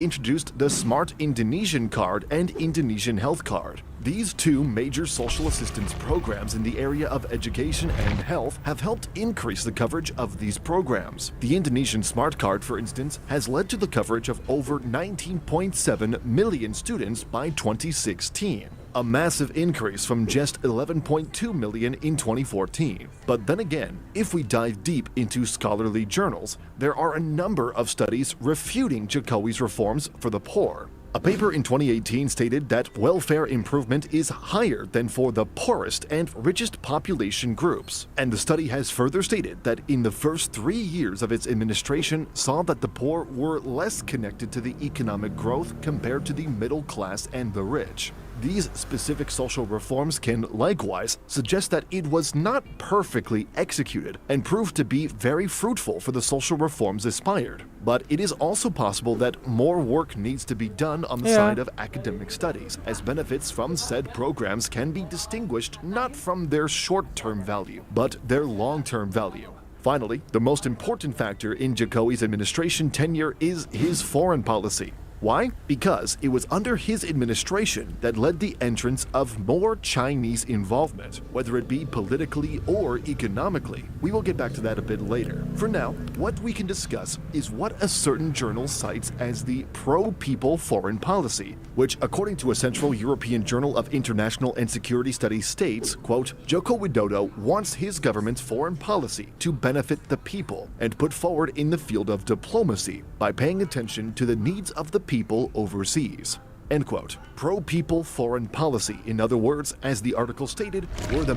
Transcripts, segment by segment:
introduced the Smart Indonesian Card and Indonesian Health Card. These two major social assistance programs in the area of education and health have helped increase the coverage of these programs. The Indonesian Smart Card, for instance, has led to the coverage of over 19.7 million students by 2016. A massive increase from just 11.2 million in 2014. But then again, if we dive deep into scholarly journals, there are a number of studies refuting Jokowi's reforms for the poor. A paper in 2018 stated that welfare improvement is higher than for the poorest and richest population groups. And the study has further stated that in the first 3 years of its administration saw that the poor were less connected to the economic growth compared to the middle class and the rich. These specific social reforms can likewise suggest that it was not perfectly executed and proved to be very fruitful for the social reforms aspired. But it is also possible that more work needs to be done on the side of academic studies, as benefits from said programs can be distinguished not from their short-term value, but their long-term value. Finally, the most important factor in Jokowi's administration tenure is his foreign policy. Why? Because it was under his administration that led the entrance of more Chinese involvement, whether it be politically or economically. We will get back to that a bit later. For now, what we can discuss is what a certain journal cites as the pro-people foreign policy, which according to a Central European Journal of International and Security Studies states, quote, Joko Widodo wants his government's foreign policy to benefit the people and put forward in the field of diplomacy by paying attention to the needs of the people overseas. End quote. Pro-people foreign policy, in other words, as the article stated, were the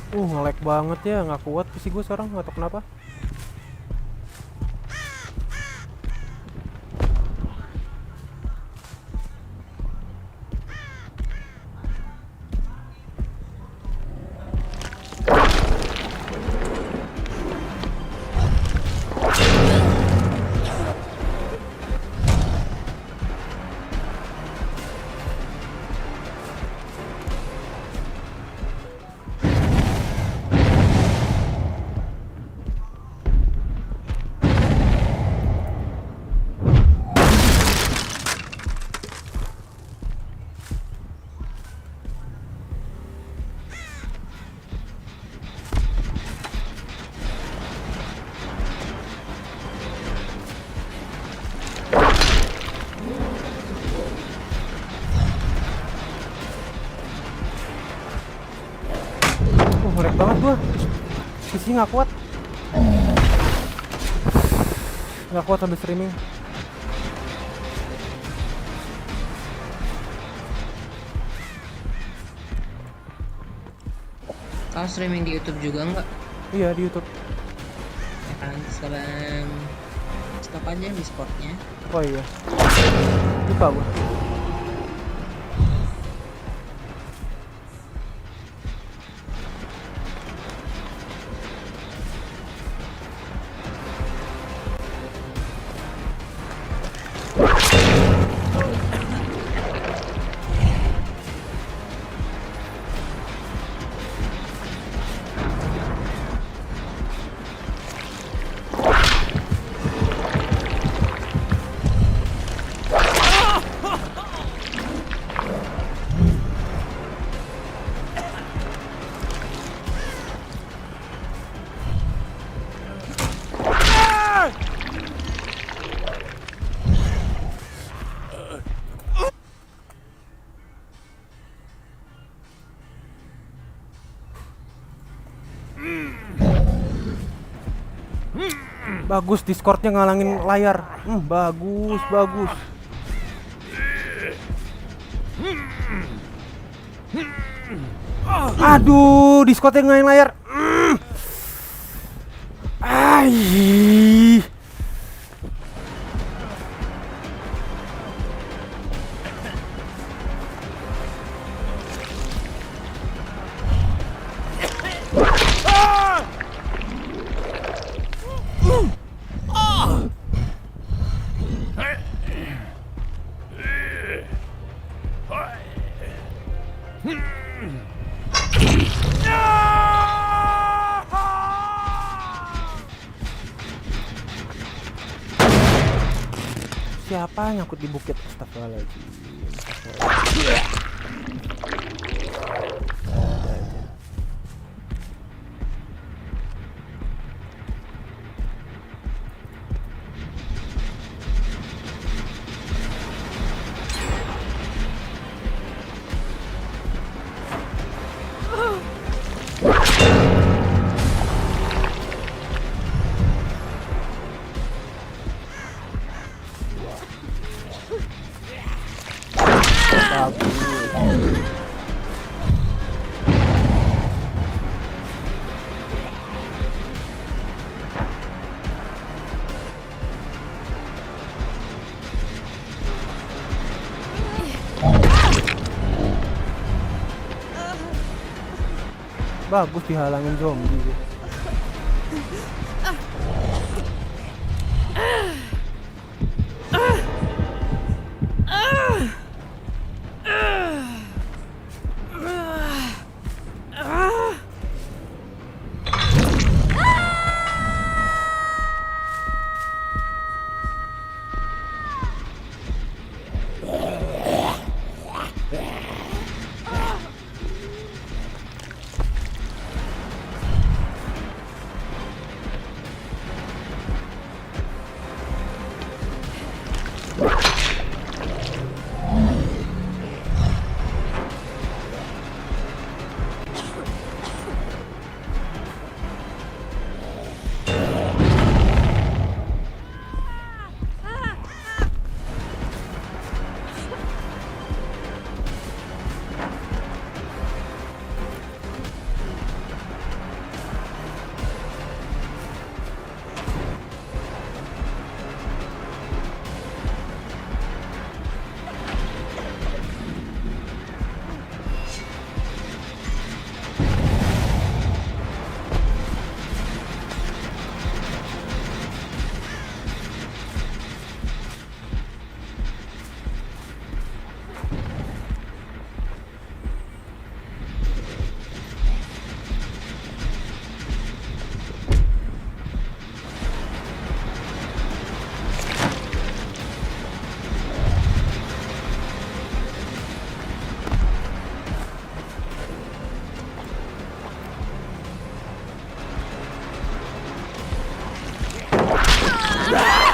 nge-lag banget ya, nggak kuat PC gue sekarang, nggak tahu kenapa. Nge-lag banget gua. PC nggak kuat. Nggak kuat sambil streaming. Kau streaming di YouTube juga nggak? Iya, di YouTube. Ya kan sekarang stop aja Discordnya. Oh iya. Lupa gua. Bagus, Discordnya ngalangin layar. Bagus, bagus. Aduh, Discordnya ngalangin layar. Ai. Siapa nyangkut di bukit? Astagfirullahaladzim. Astagfirullahaladzim. Ada aja. Bagus dihalangin zombie.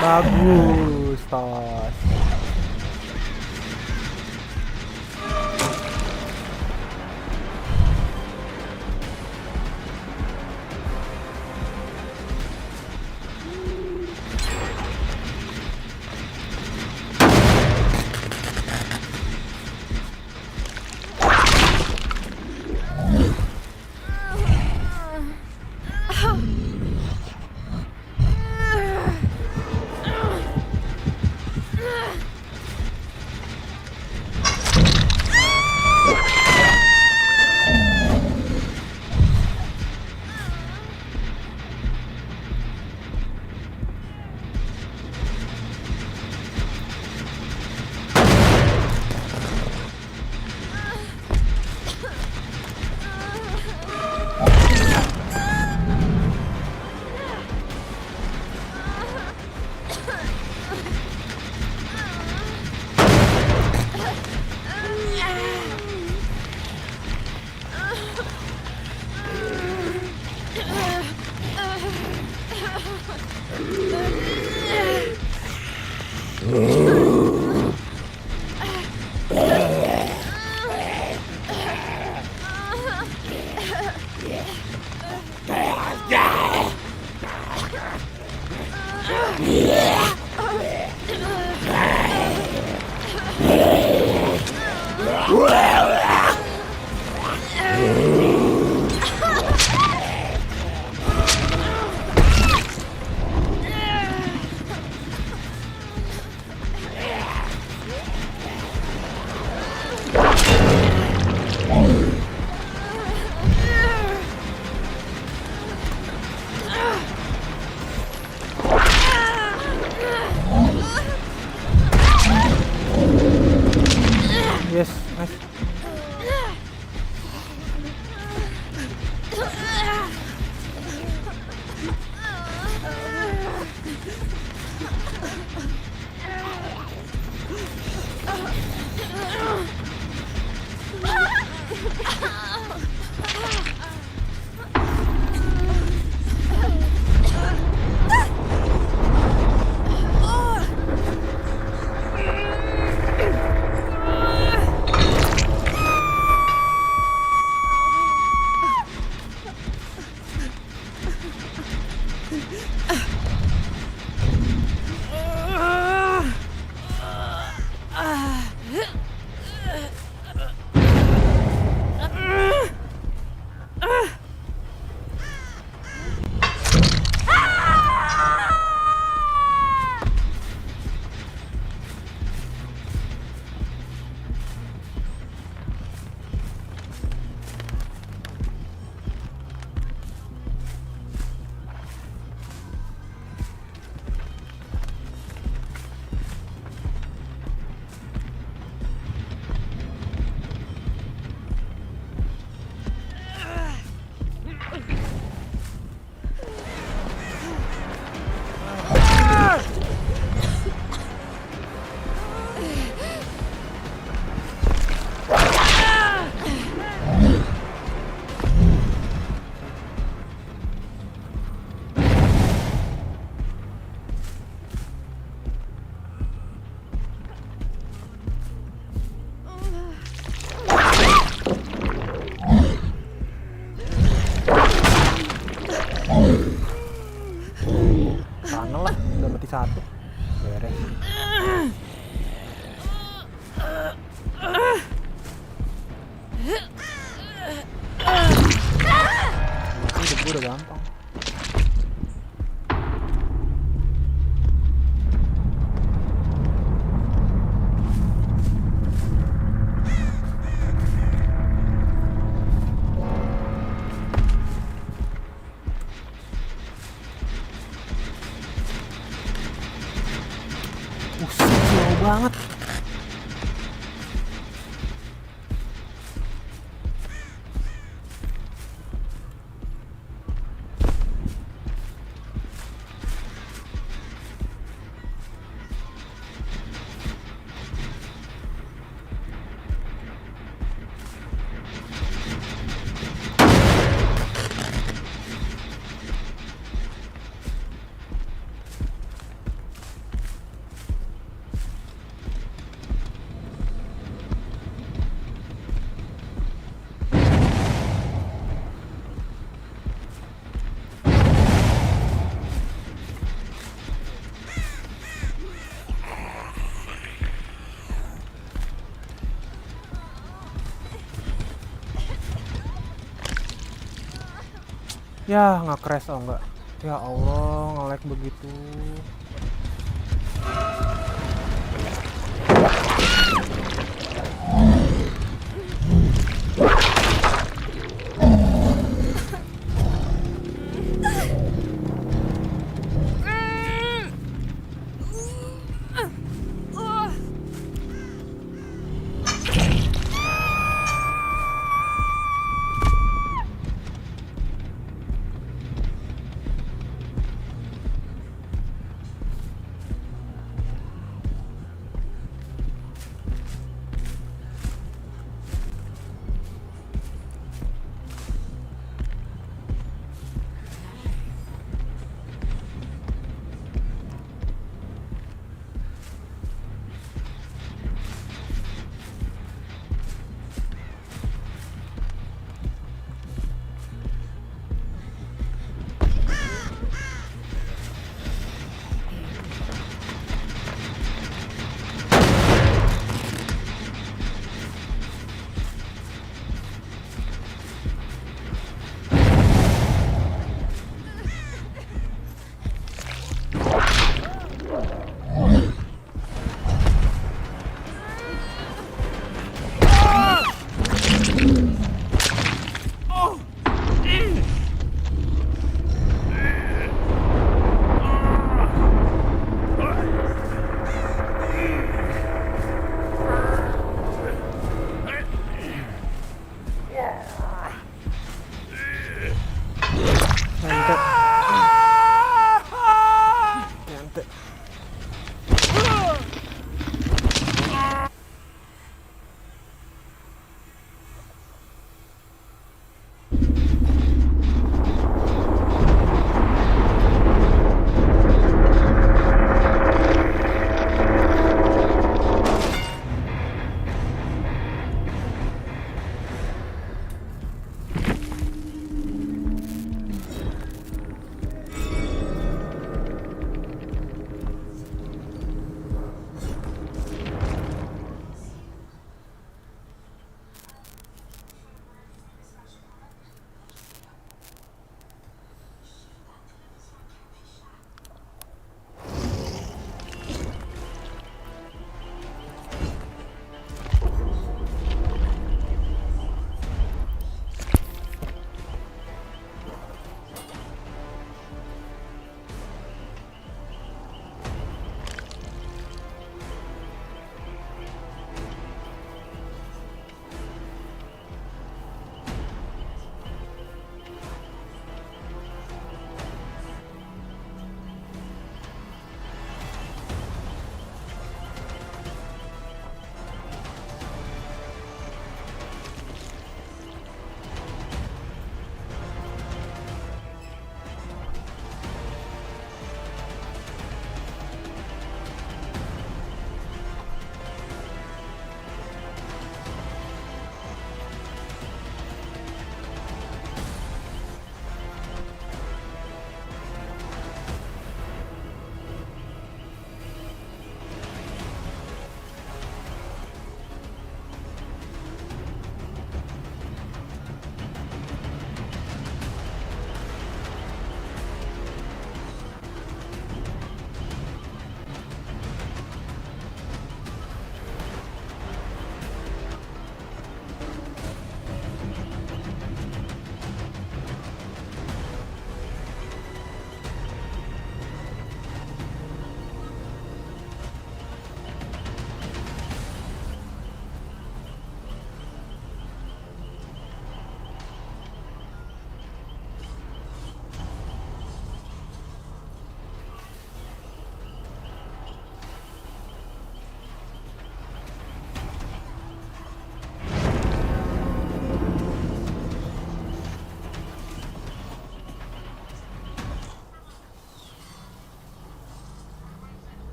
Bagus, tos. Hidup gue udah gampang. Jauh banget. Ya, nggak crash oh enggak. Ya Allah, nge-lag begitu.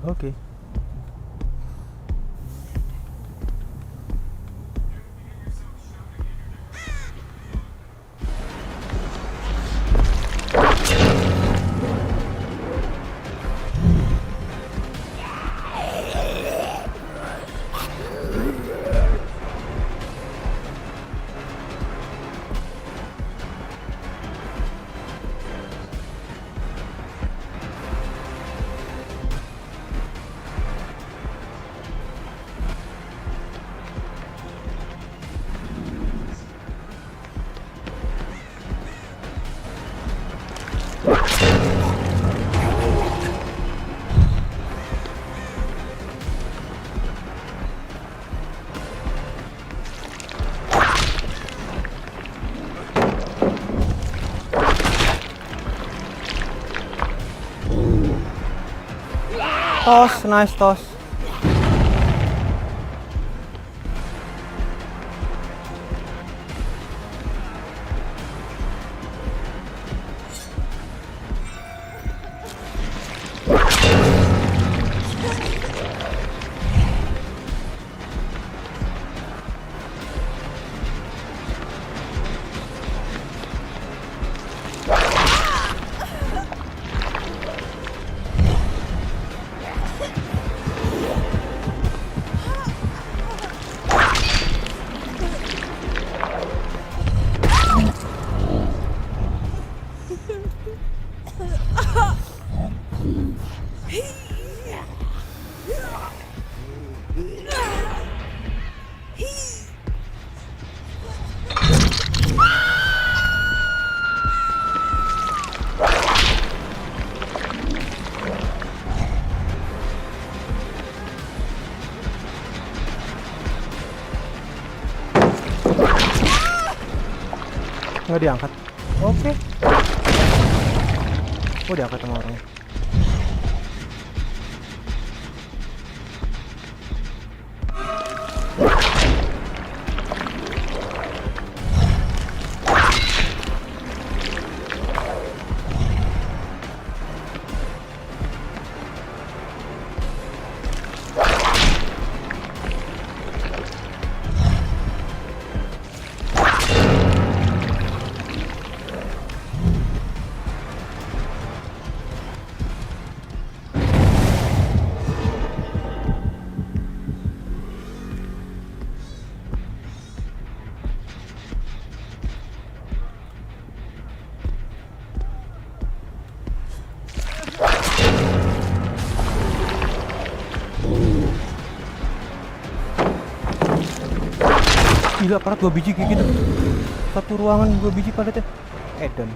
Oke. Tos, nice tos. Nggak diangkat. Oke. Oh, diangkat sama orangnya. Gila, parat 2 biji kayak gitu. Satu ruangan 2 biji paletnya. Edan.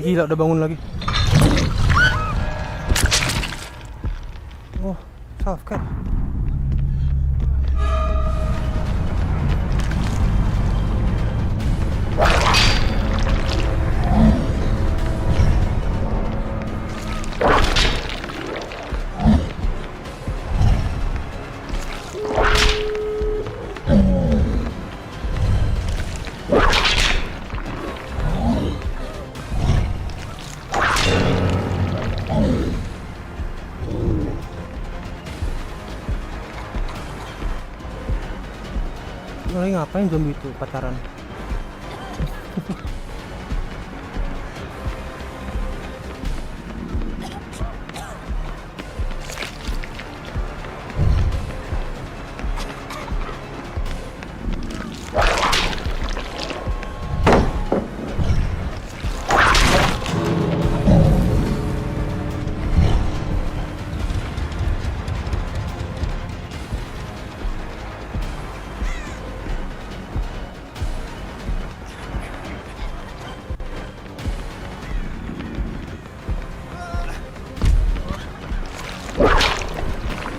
Gila, udah bangun lagi. Oh, self care. Lagi ngapain zombie itu pacaran?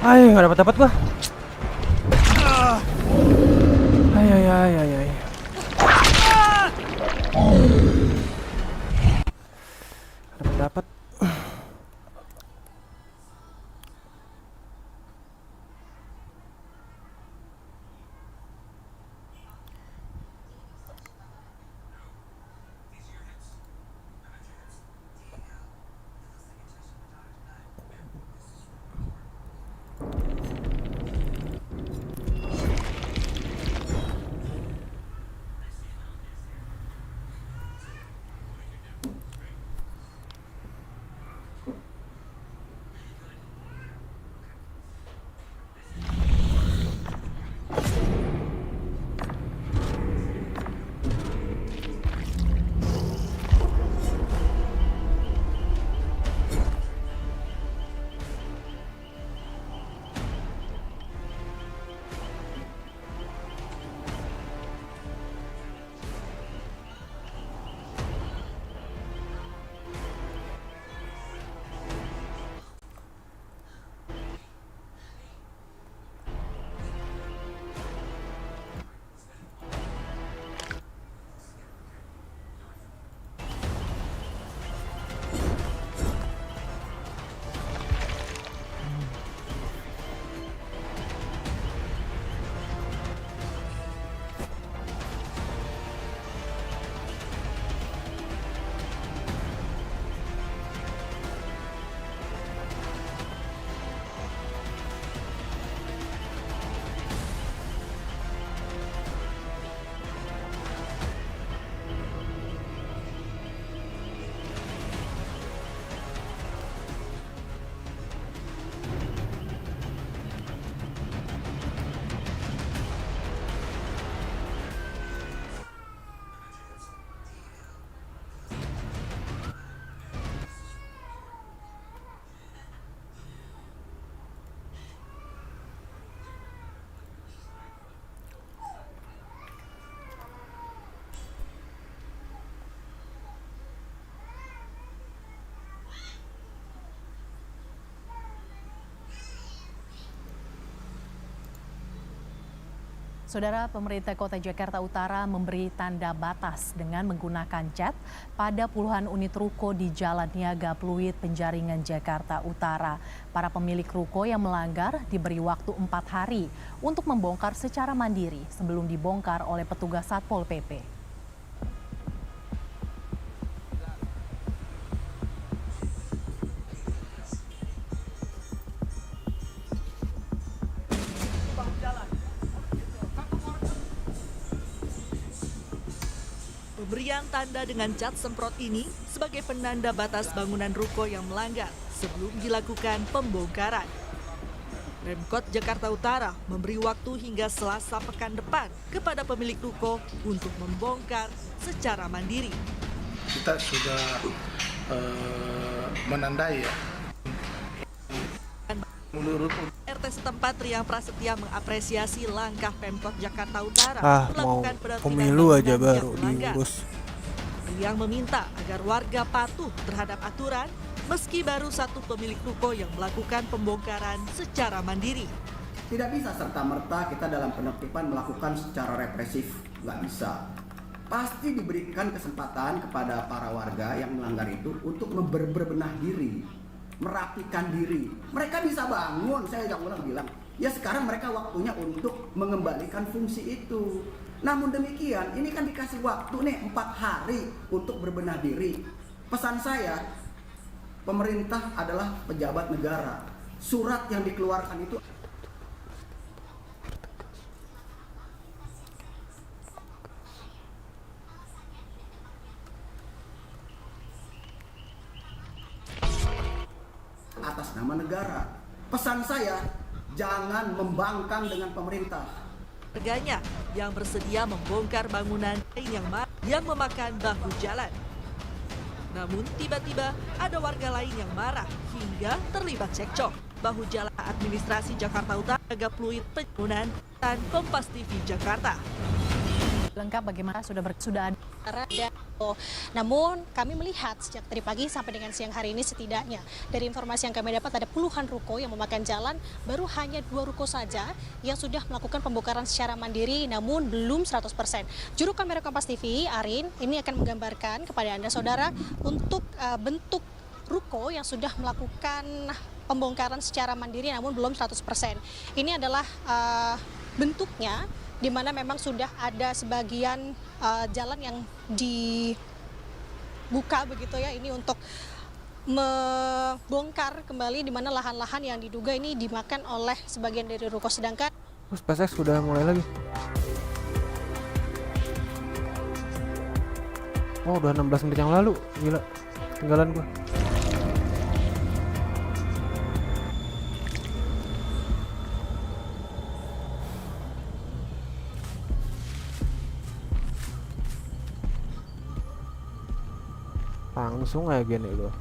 Ayo, nggak dapat gua. Ay. Dapat. Saudara, pemerintah Kota Jakarta Utara memberi tanda batas dengan menggunakan cat pada puluhan unit ruko di Jalan Niaga Pluit, Penjaringan, Jakarta Utara. Para pemilik ruko yang melanggar diberi waktu 4 hari untuk membongkar secara mandiri sebelum dibongkar oleh petugas Satpol PP. Pemberian tanda dengan cat semprot ini sebagai penanda batas bangunan ruko yang melanggar sebelum dilakukan pembongkaran. Pemkot Jakarta Utara memberi waktu hingga Selasa pekan depan kepada pemilik ruko untuk membongkar secara mandiri. Kita sudah menandai ya. Menurut RT setempat Riang Prasetya mengapresiasi langkah Pemkot Jakarta Utara Mau melakukan pendampingan pemilu aja bangunan baru yang melanggar. diurus. Riang meminta agar agar warga patuh terhadap aturan meski baru satu pemilik ruko yang melakukan pembongkaran secara mandiri. Tidak bisa serta-merta kita dalam penertiban melakukan secara represif, nggak bisa. Pasti diberikan kesempatan kepada para warga yang melanggar itu untuk berbenah diri, merapikan diri. Mereka bisa bangun, saya yang ulang bilang. Ya sekarang mereka waktunya untuk mengembalikan fungsi itu. Namun demikian, ini kan dikasih waktu nih 4 hari untuk berbenah diri. Pesan saya, pemerintah adalah pejabat negara. Surat yang dikeluarkan itu atas nama negara. Pesan saya, jangan membangkang dengan pemerintah. Warganya yang bersedia membongkar bangunan yang memakan bahu jalan. Namun tiba-tiba ada warga lain yang marah hingga terlibat cekcok. Bahu jalan administrasi Jakarta Utara agak fluid bangunan dan Kompas TV Jakarta. Lengkap bagaimana sudah ada. Namun kami melihat sejak tadi pagi sampai dengan siang hari ini setidaknya dari informasi yang kami dapat ada puluhan ruko yang memakan jalan, baru hanya 2 ruko saja yang sudah melakukan pembongkaran secara mandiri namun belum 100%. Juru kamera Kompas TV, Arin, ini akan menggambarkan kepada Anda saudara untuk bentuk ruko yang sudah melakukan pembongkaran secara mandiri namun belum 100%. Ini adalah bentuknya, di mana memang sudah ada sebagian jalan yang dibuka begitu ya, ini untuk membongkar kembali di mana lahan-lahan yang diduga ini dimakan oleh sebagian dari ruko, sedangkan SpaceX sudah mulai lagi. Oh, udah 16 menit yang lalu. Gila, tinggalan gua. Langsung aja gini loh.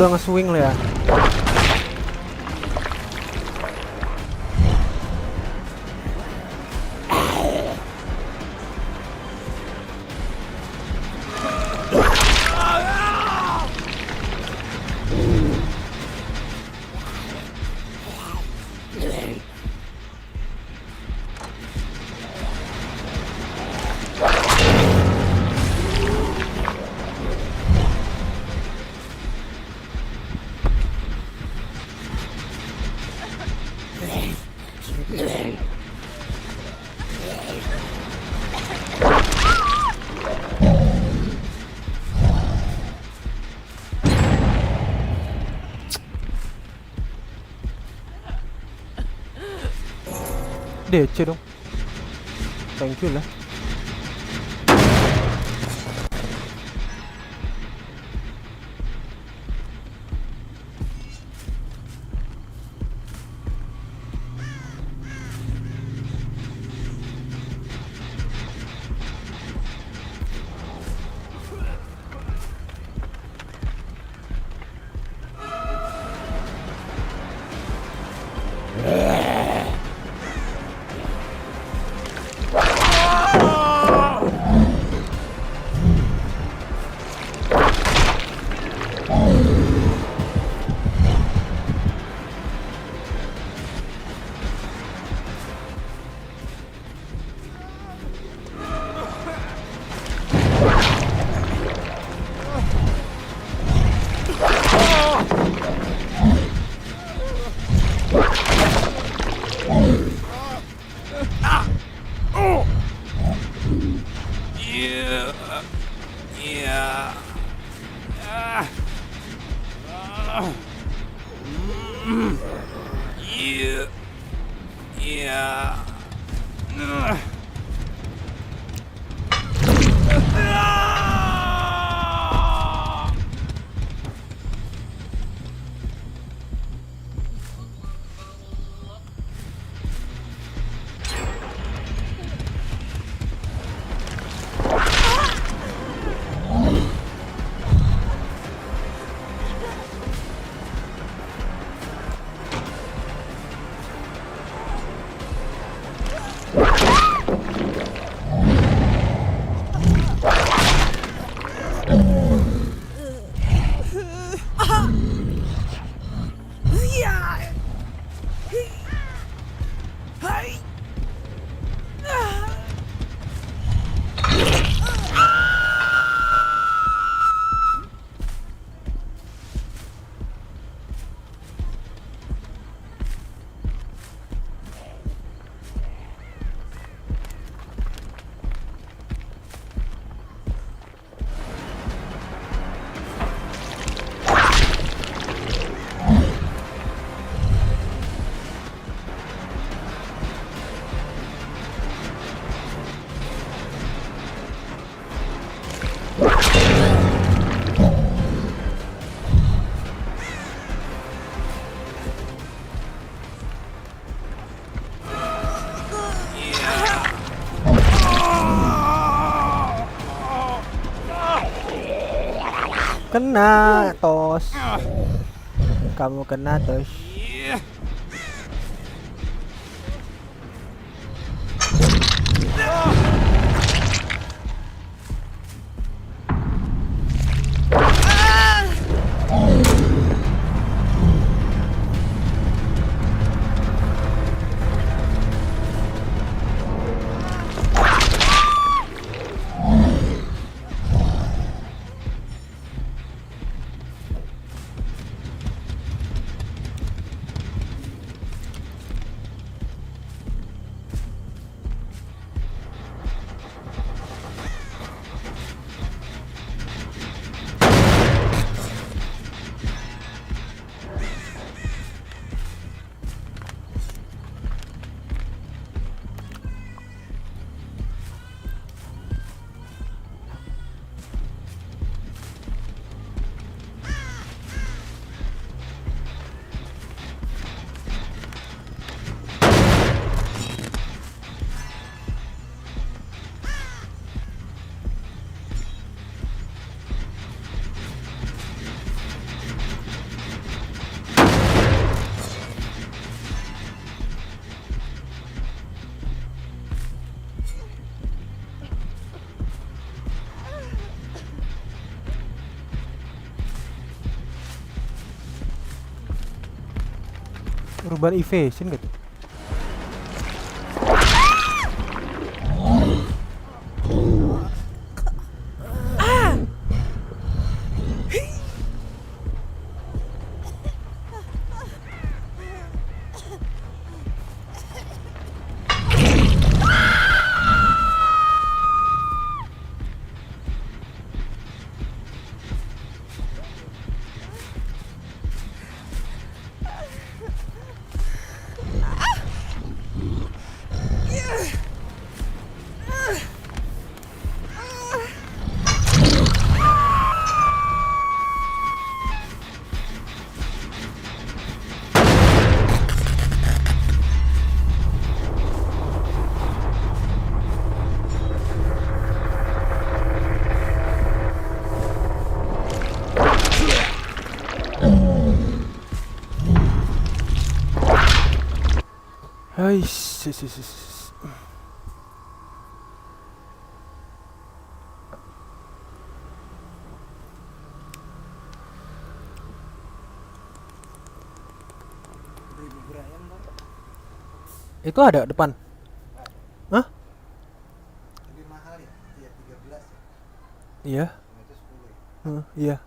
udah nge-swing lo ya. DC dong. Thank you lah. Kena tos. Kamu kena tos. Urban evasion gitu. Hais. Itu ada depan. Hah? Lebih mahal ya? Iya, 13 ya. Iya. Itu 10 ya. Iya.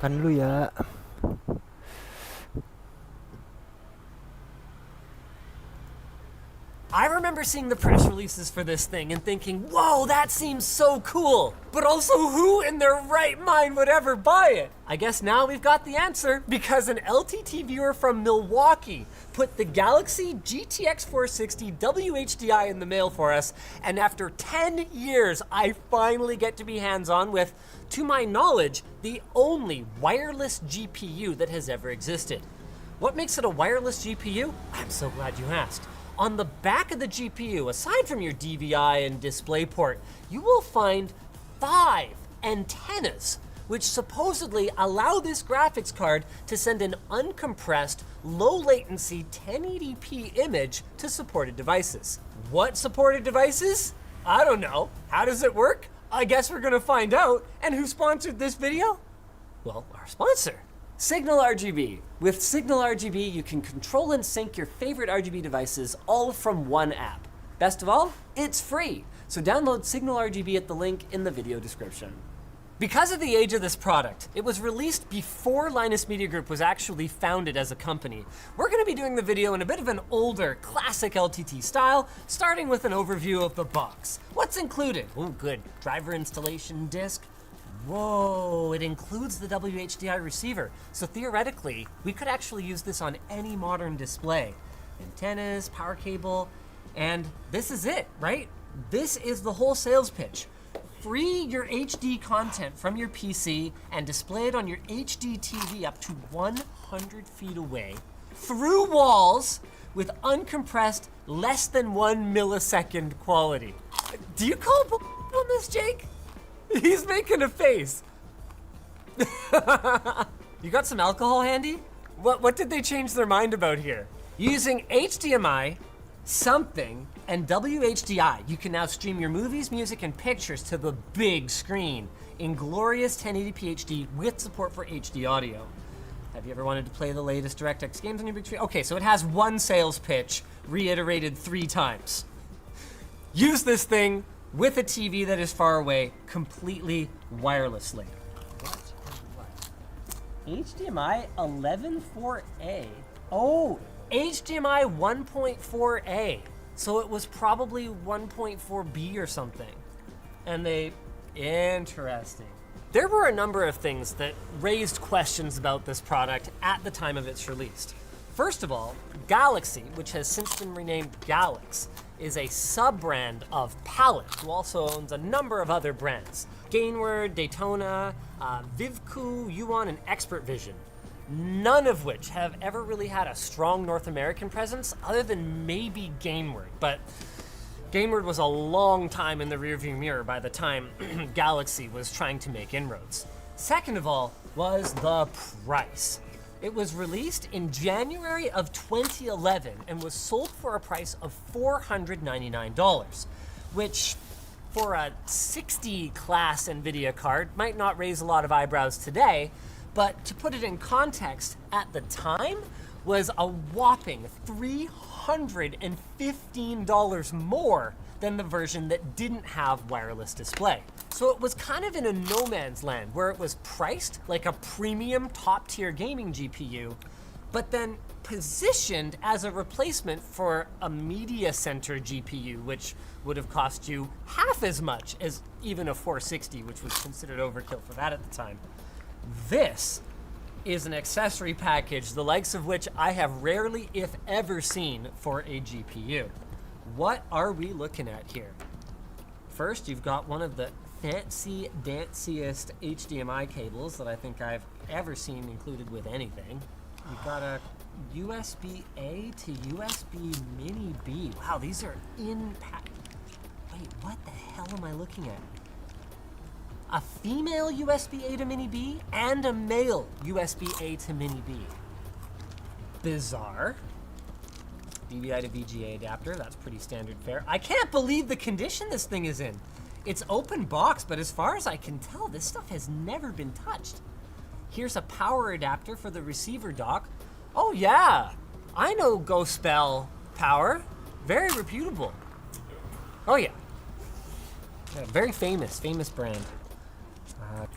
makan dulu ya. I remember seeing the press releases for this thing and thinking, whoa, that seems so cool. But also, who in their right mind would ever buy it? I guess now we've got the answer, because an LTT viewer from Milwaukee put the Galaxy GTX 460 WHDI in the mail for us, and after 10 years, I finally get to be hands-on with, to my knowledge, the only wireless GPU that has ever existed. What makes it a wireless GPU? I'm so glad you asked. On the back of the GPU, aside from your DVI and DisplayPort, you will find 5 antennas, which supposedly allow this graphics card to send an uncompressed, low-latency 1080p image to supported devices. What supported devices? I don't know. How does it work? I guess we're gonna find out. And who sponsored this video? Well, our sponsor. Signal RGB. With Signal RGB, you can control and sync your favorite RGB devices all from one app. Best of all, it's free. So download Signal RGB at the link in the video description. Because of the age of this product, it was released before Linus Media Group was actually founded as a company. We're gonna be doing the video in a bit of an older, classic LTT style, starting with an overview of the box. What's included? Oh, good. Driver installation disc. Whoa, it includes the WHDI receiver. So theoretically, we could actually use this on any modern display. Antennas, power cable, and this is it, right? This is the whole sales pitch. Free your HD content from your PC and display it on your HD TV up to 100 feet away, through walls, with uncompressed, less than 1 millisecond quality. Do you call on this, Jake? He's making a face. You got some alcohol handy? What did they change their mind about here? Using HDMI, something, and WHDI, you can now stream your movies, music, and pictures to the big screen in glorious 1080p HD with support for HD audio. Have you ever wanted to play the latest DirectX games on your big screen? Okay, so it has one sales pitch reiterated 3 times. Use this thing with a TV that is far away, completely wirelessly. HDMI 11.4a. Oh, HDMI 1.4a. So it was probably 1.4b or something. And interesting. There were a number of things that raised questions about this product at the time of its release. First of all, Galaxy, which has since been renamed Galax, is a sub-brand of Palette, who also owns a number of other brands. Gainward, Daytona, Vivku, Yuan, and Expert Vision. None of which have ever really had a strong North American presence, other than maybe Gainward. But Gainward was a long time in the rearview mirror by the time Galaxy was trying to make inroads. Second of all was the price. It was released in January of 2011 and was sold for a price of $499, which for a 60 class NVIDIA card might not raise a lot of eyebrows today, but to put it in context, at the time was a whopping $315 more than the version that didn't have wireless display. So it was kind of in a no man's land where it was priced like a premium top tier gaming GPU, but then positioned as a replacement for a media center GPU, which would have cost you half as much as even a 460, which was considered overkill for that at the time. This is an accessory package, the likes of which I have rarely, if ever, seen for a GPU. What are we looking at here? First, you've got one of the fancy, danciest HDMI cables that I think I've ever seen included with anything. You've got a USB-A to USB Mini B. Wow, these are Wait, what the hell am I looking at? A female USB-A to Mini B and a male USB-A to Mini B. Bizarre. DVI to VGA adapter, that's pretty standard fare. I can't believe the condition this thing is in. It's open box, but as far as I can tell, this stuff has never been touched. Here's a power adapter for the receiver dock. Oh yeah, I know Gospel Power. Very reputable. Oh yeah. Very famous brand.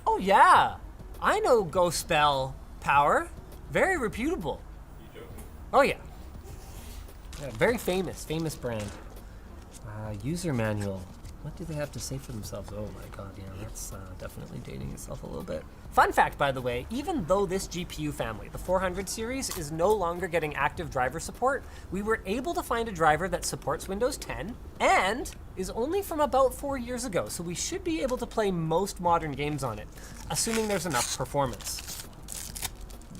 Oh yeah, I know Go Spell Power. Very reputable. Oh yeah. Yeah, very famous brand. User manual. What do they have to say for themselves? Oh my god, yeah, that's definitely dating itself a little bit. Fun fact, by the way, even though this GPU family, the 400 series, is no longer getting active driver support, we were able to find a driver that supports Windows 10 and is only from about 4 years ago, so we should be able to play most modern games on it, assuming there's enough performance.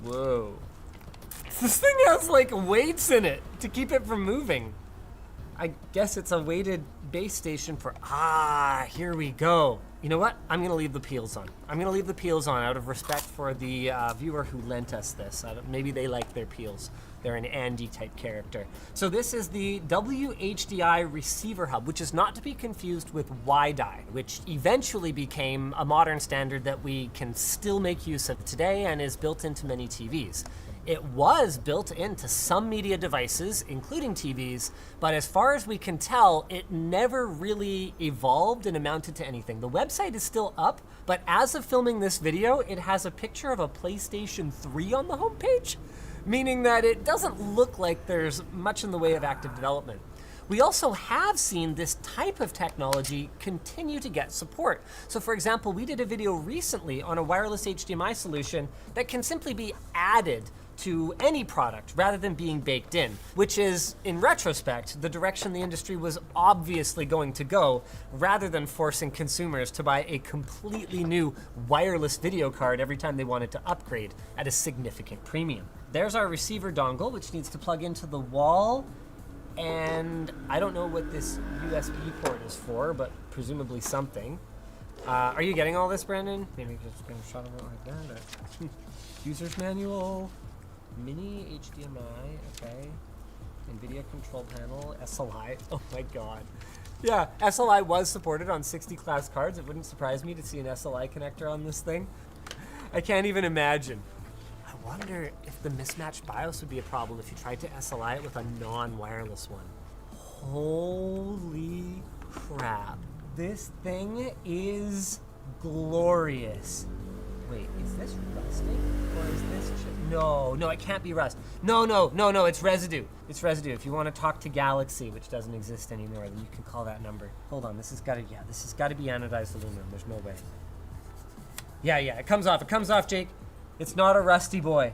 Whoa. This thing has like weights in it to keep it from moving. I guess it's a weighted base station for, here we go. You know what? I'm gonna leave the peels on. I'm gonna leave the peels on out of respect for the viewer who lent us this. Maybe they like their peels. They're an Andy type character. So this is the WHDI receiver hub, which is not to be confused with WiDi, which eventually became a modern standard that we can still make use of today and is built into many TVs. It was built into some media devices, including TVs, but as far as we can tell, it never really evolved and amounted to anything. The website is still up, but as of filming this video, it has a picture of a PlayStation 3 on the homepage, meaning that it doesn't look like there's much in the way of active development. We also have seen this type of technology continue to get support. So for example, we did a video recently on a wireless HDMI solution that can simply be added to any product rather than being baked in, which is, in retrospect, the direction the industry was obviously going to go, rather than forcing consumers to buy a completely new wireless video card every time they wanted to upgrade at a significant premium. There's our receiver dongle, which needs to plug into the wall, and I don't know what this USB port is for, but presumably something. Are you getting all this, Brandon? Maybe just gonna shut them out like that. User's manual. Mini HDMI, okay. NVIDIA control panel, SLI, oh my god. Yeah, SLI was supported on 60 class cards. It wouldn't surprise me to see an SLI connector on this thing. I can't even imagine. I wonder if the mismatched BIOS would be a problem if you tried to SLI it with a non-wireless one. Holy crap. This thing is glorious. Wait, is this rusting? Or is this no, it can't be rust. No, it's residue. It's residue. If you want to talk to Galaxy, which doesn't exist anymore, then you can call that number. Hold on, this has got to be anodized aluminum. There's no way. Yeah, it comes off. It comes off, Jake. It's not a rusty boy.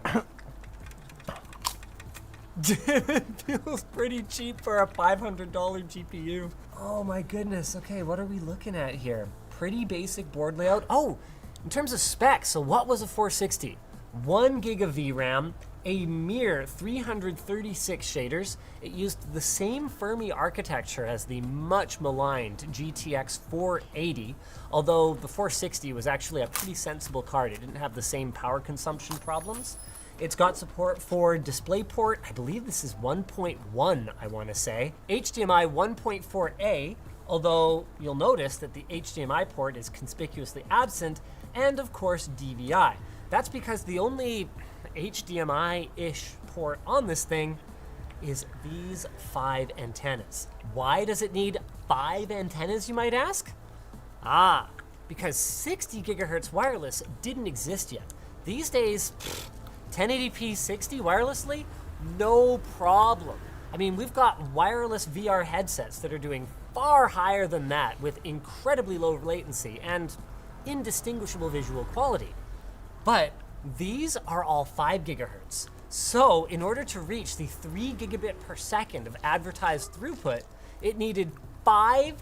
It feels pretty cheap for a $500 GPU. Oh my goodness. Okay, what are we looking at here? Pretty basic board layout. Oh, in terms of specs, so what was a 460? 1 gig of VRAM, a mere 336 shaders. It used the same Fermi architecture as the much maligned GTX 480, although the 460 was actually a pretty sensible card. It didn't have the same power consumption problems. It's got support for DisplayPort, I believe this is 1.1, I want to say. HDMI 1.4a, although you'll notice that the HDMI port is conspicuously absent, and of course DVI. That's because the only HDMI-ish port on this thing is these 5 antennas. Why does it need 5 antennas, you might ask? Because 60 gigahertz wireless didn't exist yet. These days, 1080p 60 wirelessly, no problem. I mean, we've got wireless VR headsets that are doing far higher than that with incredibly low latency and indistinguishable visual quality. But these are all 5 gigahertz. So in order to reach the 3 gigabit per second of advertised throughput, it needed 5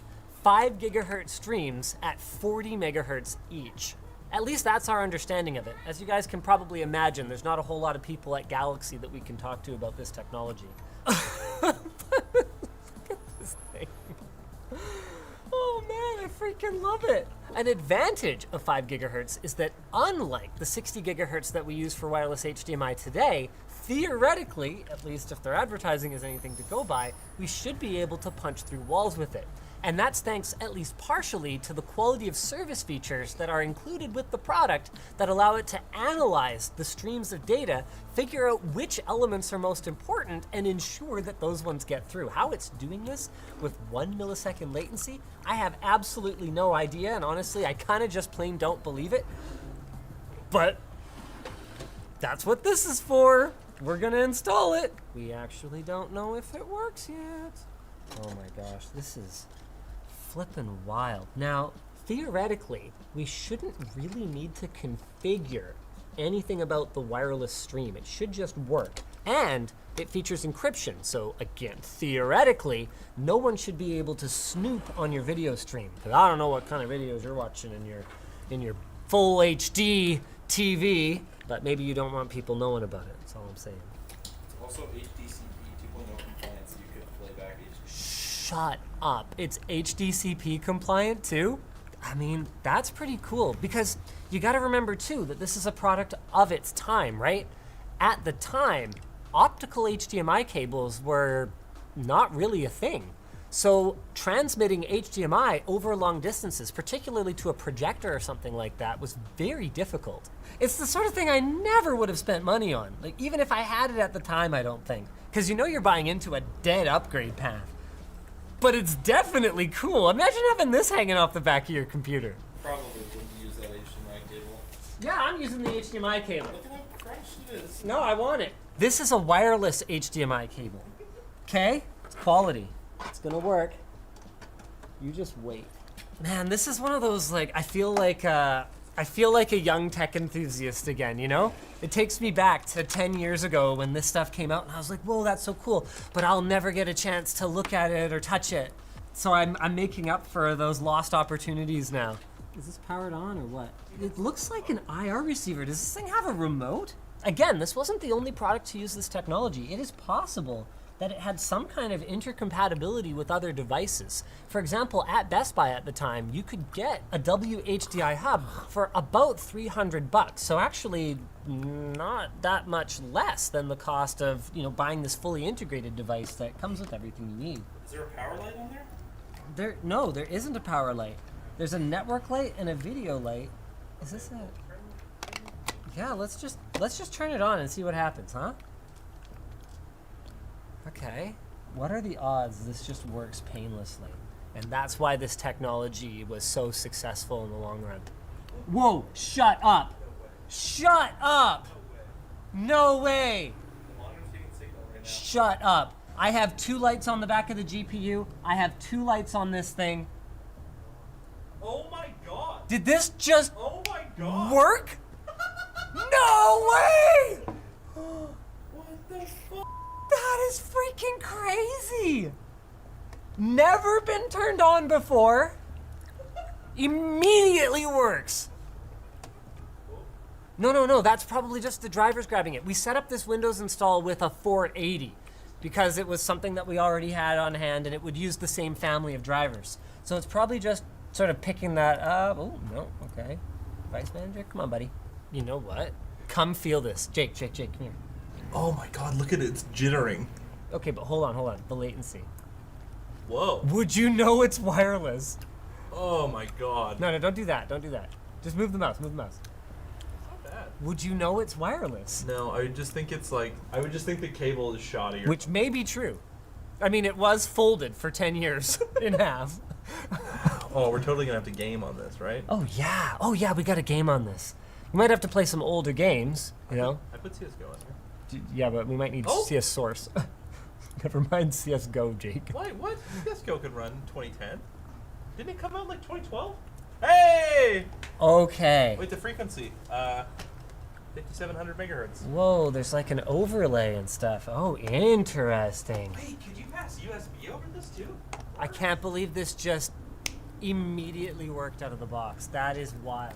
gigahertz streams at 40 megahertz each. At least that's our understanding of it. As you guys can probably imagine, there's not a whole lot of people at Galaxy that we can talk to about this technology. Look at this thing. Oh man, I freaking love it. An advantage of 5 gigahertz is that unlike the 60 gigahertz that we use for wireless HDMI today, theoretically, at least if their advertising is anything to go by, we should be able to punch through walls with it. And that's thanks, at least partially, to the quality of service features that are included with the product that allow it to analyze the streams of data, figure out which elements are most important, and ensure that those ones get through. How it's doing this with 1 millisecond latency, I have absolutely no idea, and honestly, I kind of just plain don't believe it. but that's what this is for. We're gonna install it. We actually don't know if it works yet. Oh my gosh, this is flippin' wild. Now, theoretically, we shouldn't really need to configure anything about the wireless stream. It should just work. And it features encryption, so again, theoretically, no one should be able to snoop on your video stream. Because I don't know what kind of videos you're watching in your full HD TV, but maybe you don't want people knowing about it. That's all I'm saying. Also HDCP 2.0 compliant, so you could play back HDCP. Shut up. It's HDCP compliant too? I mean, that's pretty cool because you got to remember too that this is a product of its time, right? At the time, optical HDMI cables were not really a thing. So transmitting HDMI over long distances, particularly to a projector or something like that, was very difficult. It's the sort of thing I never would have spent money on, like even if I had it at the time, I don't think. Because you know you're buying into a dead upgrade path. But it's definitely cool. Imagine having this hanging off the back of your computer. Probably wouldn't use that HDMI cable. Yeah, I'm using the HDMI cable. Look at how crunched it is. No, I want it. This is a wireless HDMI cable. Okay? It's quality. It's gonna work. You just wait. Man, this is one of those, like, I feel like a young tech enthusiast again, you know? It takes me back to 10 years ago when this stuff came out and I was like, whoa, that's so cool, but I'll never get a chance to look at it or touch it. So I'm making up for those lost opportunities now. Is this powered on or what? It looks like an IR receiver. Does this thing have a remote? Again, this wasn't the only product to use this technology. It is possible that it had some kind of intercompatibility with other devices. For example, at Best Buy at the time, you could get a WHDI hub for about $300. So actually not that much less than the cost of, you know, buying this fully integrated device that comes with everything you need. Is there a power light on there? No, there isn't a power light. There's a network light and a video light. Is this a... Yeah, let's just turn it on and see what happens, huh? Okay. What are the odds this just works painlessly? And that's why this technology was so successful in the long run. Whoa, shut up! Shut up! No way! Shut up. I have 2 lights on the back of the GPU. I have 2 lights on this thing. Oh my god! Did this just work? No way! What the fuck? That is freaking crazy! Never been turned on before. Immediately works. No, that's probably just the drivers grabbing it. We set up this Windows install with a 480 because it was something that we already had on hand and it would use the same family of drivers. So it's probably just sort of picking that up. Oh, no, okay. Vice Manager, come on, buddy. You know what? Come feel this. Jake, come here. Oh my god, look at it, it's jittering. Okay, but hold on. The latency. Whoa. Would you know it's wireless? Oh my god. No, don't do that. Just move the mouse. It's not bad. Would you know it's wireless? No, I would just think it's like, I would just think the cable is shoddy. Which may be true. I mean, it was folded for 10 years in half. Oh, we're totally gonna have to game on this, right? Oh yeah, we got a game on this. We might have to play some older games, you know? I put CSGO in here. Yeah, but we might need CS Source. Never mind CSGO, Jake. What? CSGO could run 2010. Didn't it come out like 2012? Hey! Okay. Wait, the frequency. 5700 megahertz. Whoa, there's like an overlay and stuff. Oh, interesting. Wait, could you pass USB over this too? I can't believe this just immediately worked out of the box. That is wild.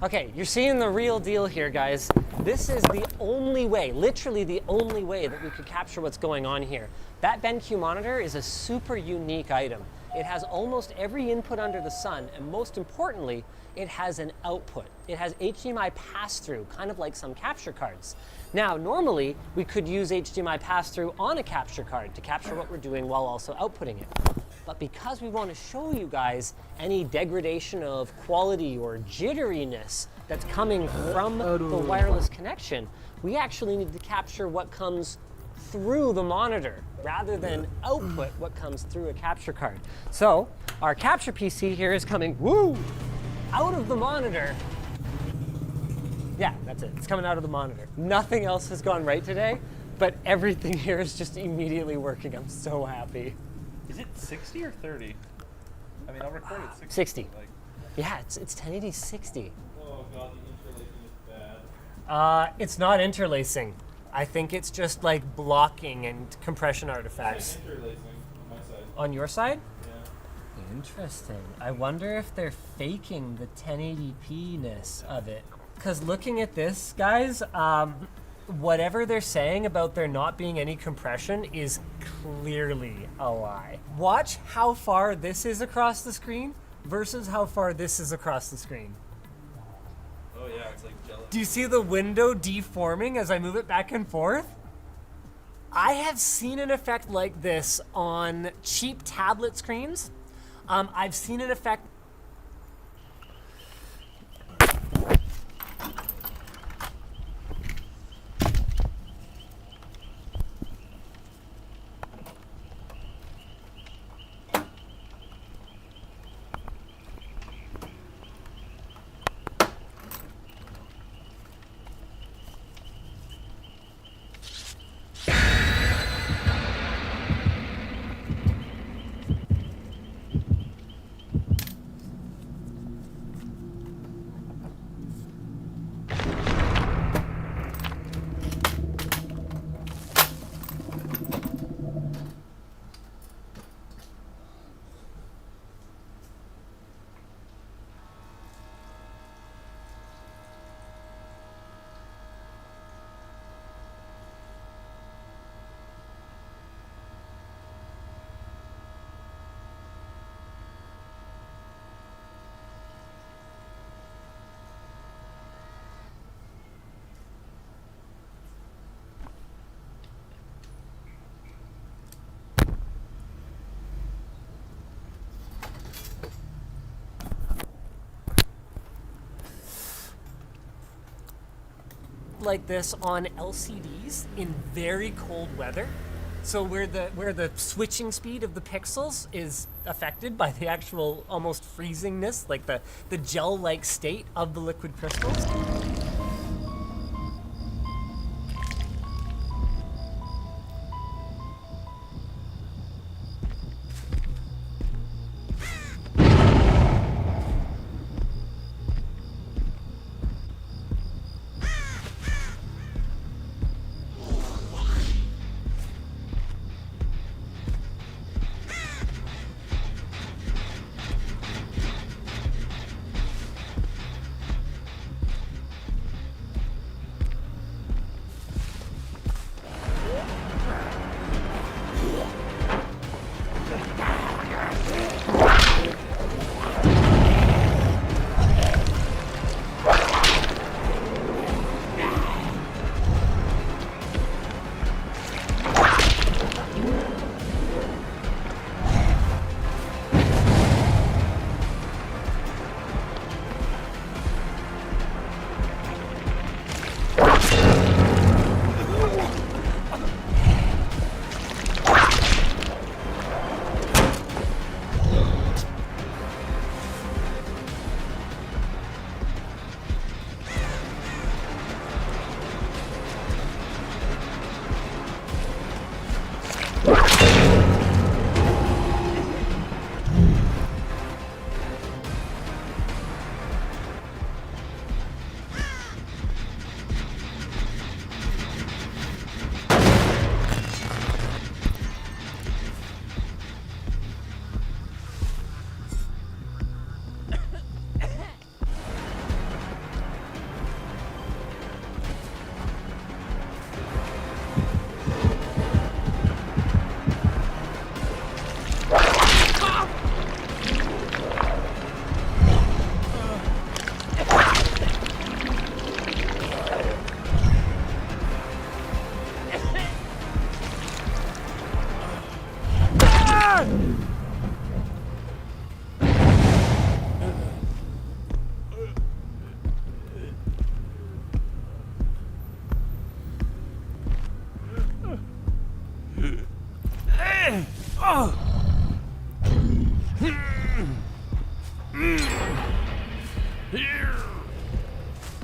Okay, you're seeing the real deal here, guys. This is the only way, literally the only way that we could capture what's going on here. That BenQ monitor is a super unique item. It has almost every input under the sun, and most importantly, it has an output. It has HDMI pass-through, kind of like some capture cards. Now, normally, we could use HDMI pass-through on a capture card to capture what we're doing while also outputting it. But because we want to show you guys any degradation of quality or jitteriness that's coming from the wireless connection, we actually need to capture what comes through the monitor rather than output what comes through a capture card. So our capture PC here is coming out of the monitor Yeah, that's it. It's coming out of the monitor. Nothing else has gone right today, but everything here is just immediately working. I'm so happy. Is it 60 or 30? I mean, I'll record it 60. 60. Like, Yeah, it's 1080 60. oh god, the interlacing is bad. It's not interlacing. I think it's just like blocking and compression artifacts. It's interlacing on my side. On your side? Yeah. Interesting. I wonder if they're faking the 1080p-ness of it. Because looking at this, guys, whatever they're saying about there not being any compression is clearly a lie. Watch how far this is across the screen versus how far this is across the screen. Oh yeah, it's like jello. Do you see the window deforming as I move it back and forth? I have seen an effect like this on cheap tablet screens. I've seen an effect. Like this on LCDs in very cold weather. So where the switching speed of the pixels is affected by the actual almost freezingness, like the gel-like state of the liquid crystals.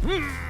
Iya.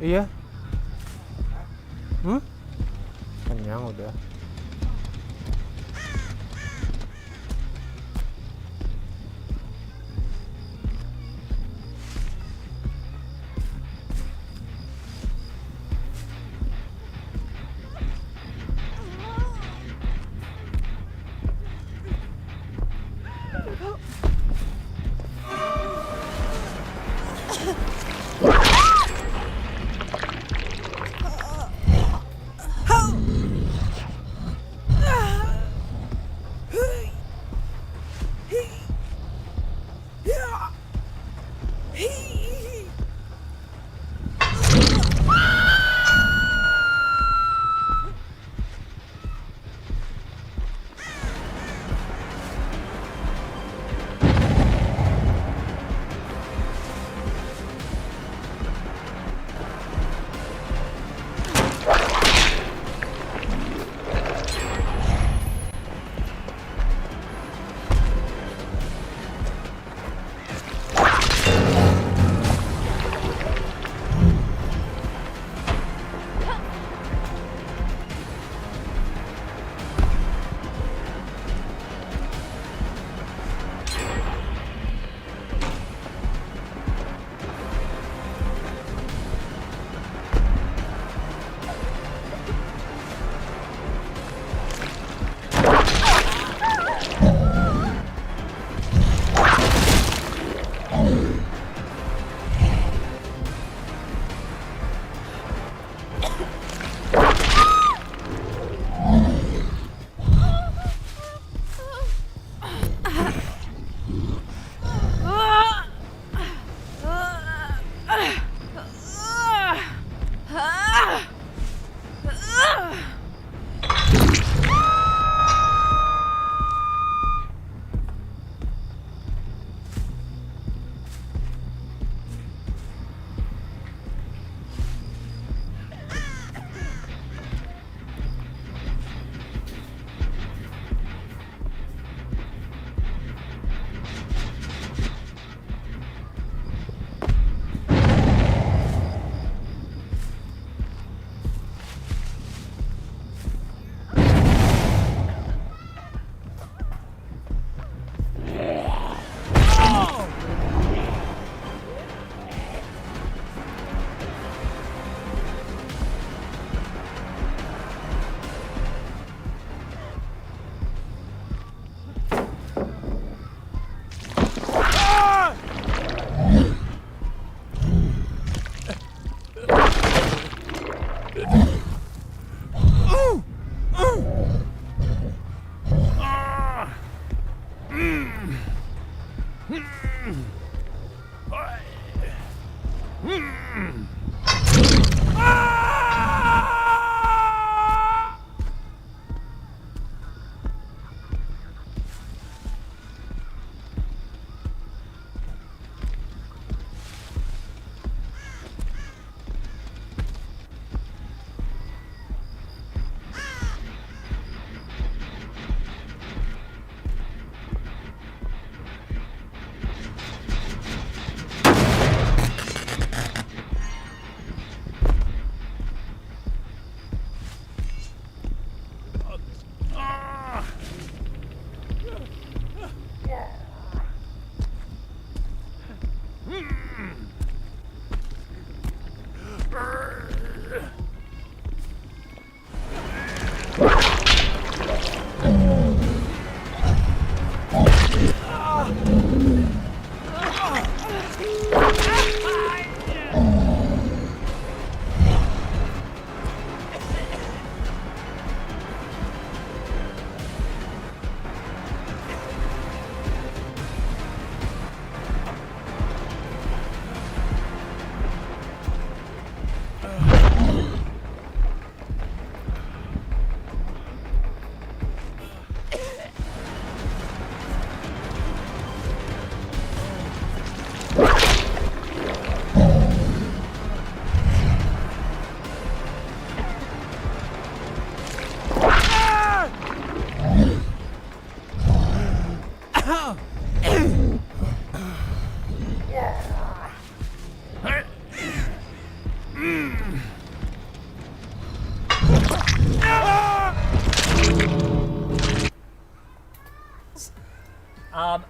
Iya. Kenyang udah.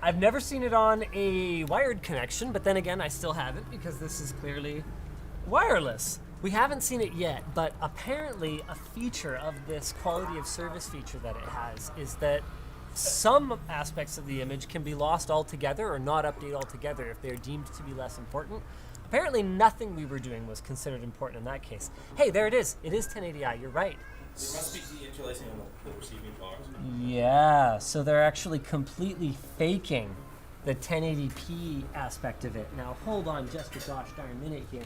I've never seen it on a wired connection, but then again, I still haven't because this is clearly wireless. We haven't seen it yet, but apparently a feature of this quality of service feature that it has is that some aspects of the image can be lost altogether or not update altogether if they're deemed to be less important. Apparently nothing we were doing was considered important in that case. Hey, there it is. It is 1080i, you're right. There must be deinterlacing on the receiving box. Yeah, so they're actually completely faking the 1080p aspect of it. Now hold on just a gosh darn minute here.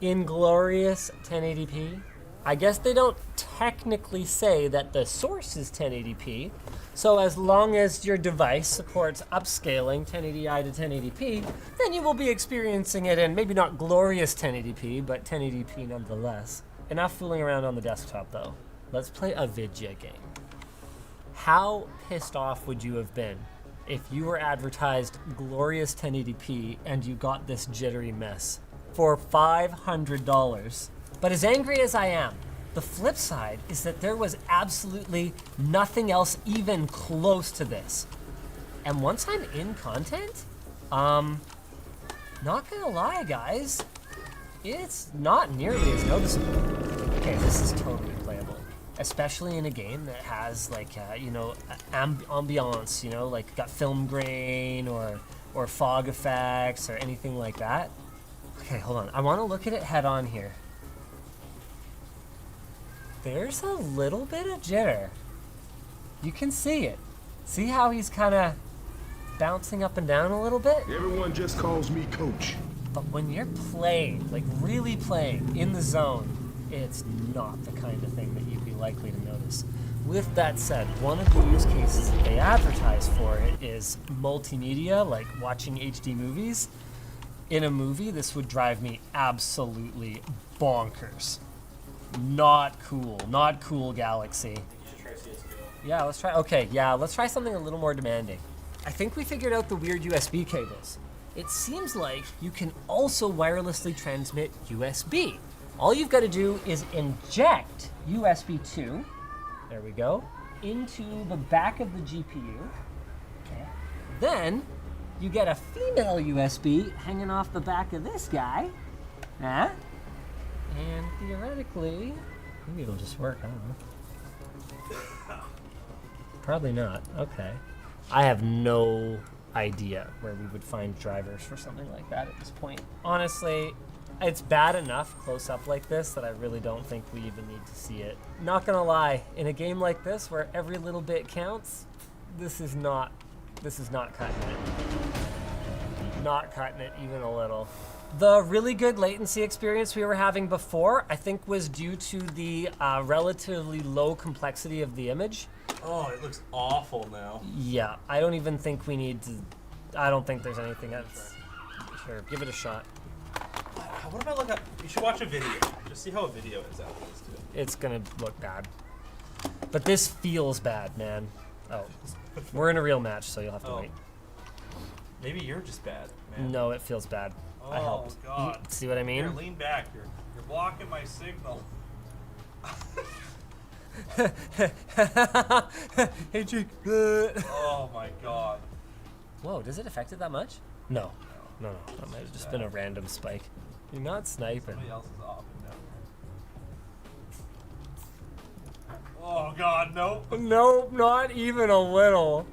In glorious 1080p, I guess they don't technically say that the source is 1080p, so as long as your device supports upscaling 1080i to 1080p, then you will be experiencing it in maybe not glorious 1080p, but 1080p nonetheless. Enough fooling around on the desktop though. Let's play a video game. How pissed off would you have been if you were advertised glorious 1080p and you got this jittery mess for $500? But as angry as I am, the flip side is that there was absolutely nothing else even close to this. And once I'm in content, not gonna lie guys, it's not nearly as noticeable. Okay, this is totally playable, especially in a game that has like, you know, ambiance, you know, like got film grain or fog effects or anything like that. Okay, hold on. I want to look at it head on here. There's a little bit of jitter. You can see it. See how he's kind of bouncing up and down a little bit? Everyone just calls me Coach. But when you're playing, like really playing in the zone, it's not the kind of thing that you'd be likely to notice. With that said, one of the use cases that they advertise for it is multimedia, like watching HD movies. In a movie, this would drive me absolutely bonkers. Not cool, Galaxy. Yeah, let's try, okay, yeah, let's try something a little more demanding. I think we figured out the weird USB cables. It seems like you can also wirelessly transmit USB. All you've got to do is inject USB 2, there we go, into the back of the GPU. Okay. Then you get a female USB hanging off the back of this guy. Huh? And theoretically, maybe it'll just work, I don't know. Probably not, okay. I have no idea where we would find drivers for something like that at this point. Honestly, it's bad enough close up like this that I really don't think we even need to see it. Not gonna lie, in a game like this where every little bit counts, this is not cutting it. Not cutting it even a little. The really good latency experience we were having before, I think was due to the relatively low complexity of the image. Oh, it looks awful now. Yeah, I don't even think we need to, I don't think there's anything else. Sure, give it a shot. What if I look up, you should watch a video. Just see how a video is out of this too. It's gonna look bad. But this feels bad, man. Oh, we're in a real match, so you'll have to wait. Maybe you're just bad, man. No, it feels bad. Oh, I helped. God. See what I mean? Here, lean back. You're blocking my signal. Hey, Jake. Oh my God. Whoa, does it affect it that much? No. No, that might have just been a random spike. You're not sniping. Somebody else is off and down. Oh god, no. Nope, not even a little.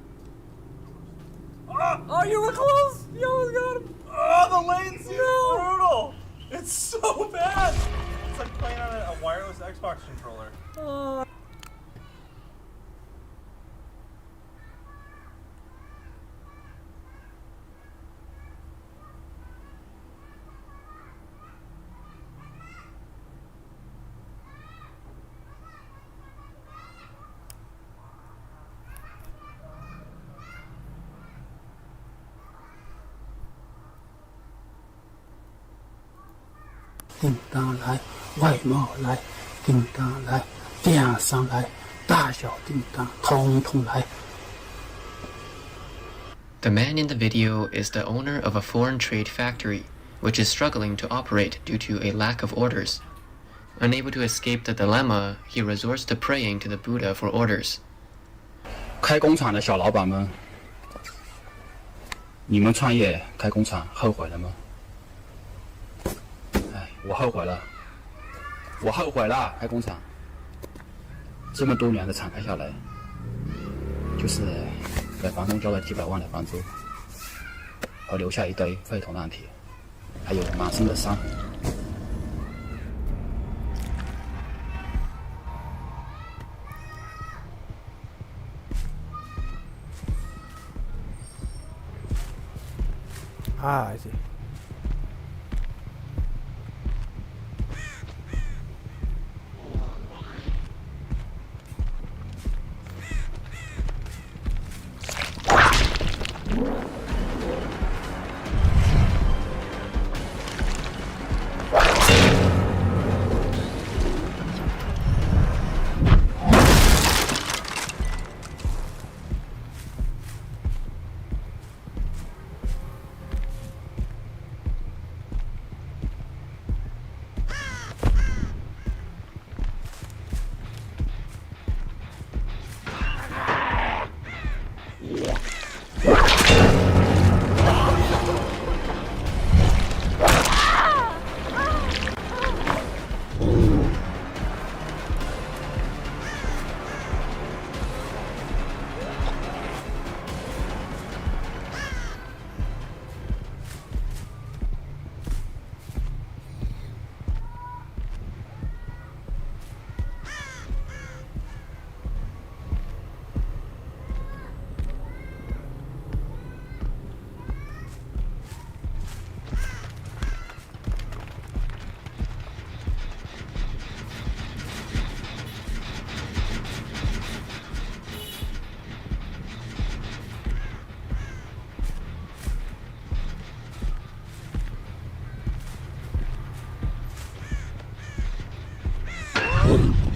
Ah! Oh, you were close! You almost got him! Oh, the latency is brutal! It's so bad! It's like playing on a wireless Xbox controller. The man in the video is the owner of a foreign trade factory, which is struggling to operate due to a lack of orders. Unable to escape the dilemma, he resorts to praying to the Buddha for orders. 开工厂的小老板们，你们创业开工厂后悔了吗？哎，我后悔了，我后悔了，开工厂，这么多年的敞开下来，就是给房东交了几百万的房租，而留下一堆废铜烂铁，还有满身的伤痕。I see.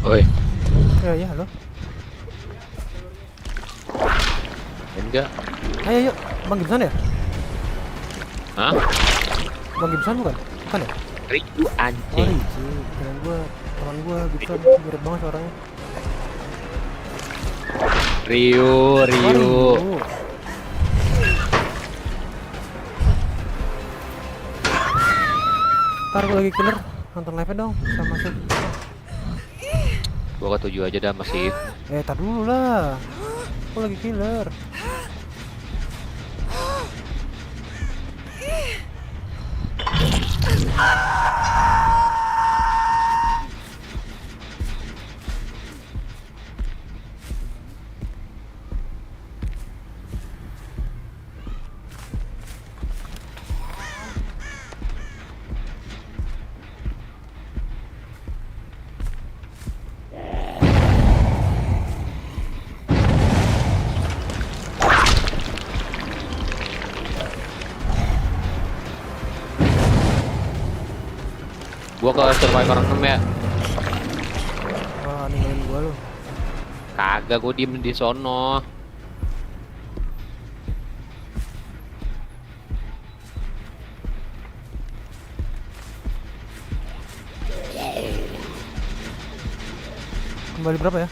Oi. Ya, halo. Enggak. Ayo, yuk. Bang Gibson ya? Hah? Bang Gibson bukan? Bukan ya? Riu Oh, anjing. keren teman gua Gibson mirip banget suaranya. Riu. Ntar gua lagi killer, nonton live dong, bisa masuk. Gua ke 7 aja dah masih. Tar dulu lah. Gua lagi killer. Gua ke Survivor 6 ya. Wah, ninggalin gua lu. Kagak, gua diem di sono. Kembali berapa ya?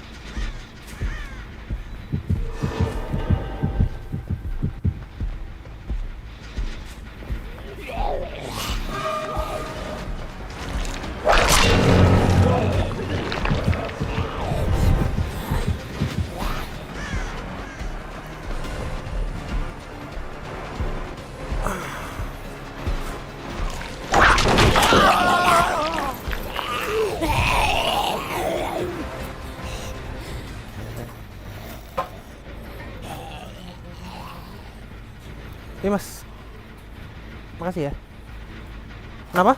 Iya mas. Makasih ya. Kenapa?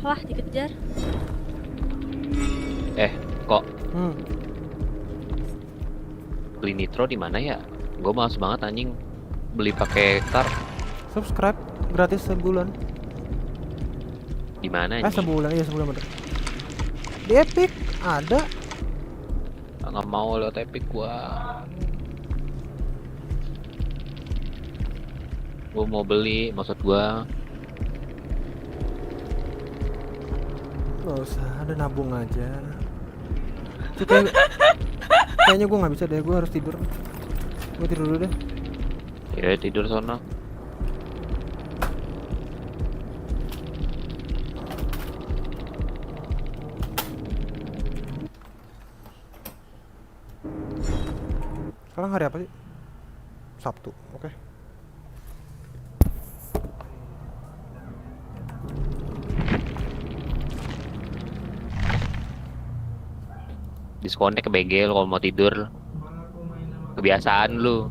Wah, dikejar. Kok beli nitro di mana ya? Gue males banget anjing beli pakai card. Subscribe gratis sebulan. Di mana anjing? Sebulan, iya sebulan bener. Di Epic ada. Nggak mau lewat Epic gua. Gua mau beli, maksud gua. Gak usah, ada nabung aja. Kayaknya gue nggak bisa deh, gue harus tidur. Gue tidur dulu deh. Ya tidur sono. Sekarang hari apa sih? Sabtu, oke. Disconnect ke BG lo kalau mau tidur. Kebiasaan lu.